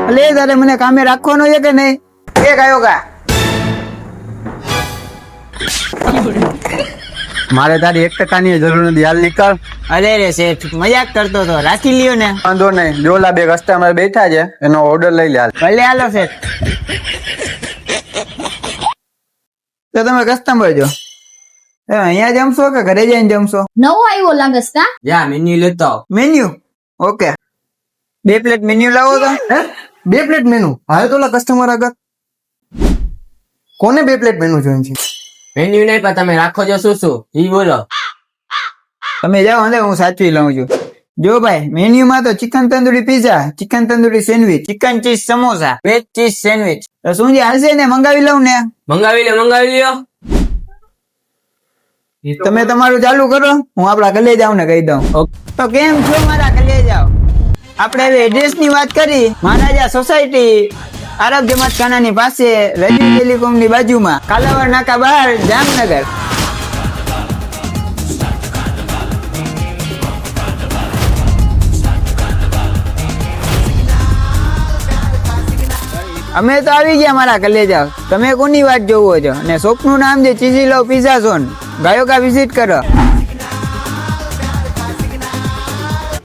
એટલે તારે મને કામે રાખવાનો છે કે નહીં? એ કયો કા મારે તારી 1% જરૂર નથી, હાલ નીકળ. અરે રે શેઠ, મજાક કરતો તો, રાખી લ્યો ને. વાંધો નહીં, જોલા 2 કસ્ટમર બેઠા છે, એનો ઓર્ડર લઈ લે હાલ. ભલે હાલો શેઠ. તો તમે કસ્ટમર જો અહીંયા જમશો કે ઘરે જઈને જમશો? નવો આવ્યો લાગસ કા? જા મેન્યુ લેતો આવ. મેન્યુ ઓકે, 2 પ્લેટ મેન્યુ લાવો તો. હે 2 પ્લેટ મેનુ? હાલ તો કસ્ટમર આગળ કોને 2 પ્લેટ મેનુ જોઈન છે? મેન્યુ નહીં પણ તમે રાખો છો શું શું ઈ બોલો. તમે જાઓ અંદર, હું સાચવી લઉં છું. જો ભાઈ, મેન્યુમાં તો chicken tandoori pizza, chicken tandoori sandwich, chicken cheese samosa, veg cheese sandwich. તો શું જે હાલશે ને, મંગાવી લઉં ને? મંગાવી લ્યો. તમે તમારું ચાલુ કરો, હું આપડા કલે જાઉં ને કહી દઉં. તો કેમ છો મારા કલે જાઓ? આપણે હવે એડ્રેસ ની વાત કરી. મહારાજા સોસાયટી, આરબ જમાતખાનાની પાસે, રેડી ટેલિકોમ ની બાજુમાં, કાલાવડ નાકા બહાર, જામનગર. અમે તો આવી ગયા મારા કલેજા. તમે કોની વાત જોવો છો? અને શોપ નું નામ છે ચીઝી લવ પિઝા ઝોન. ગાયો કા વિઝિટ કરો.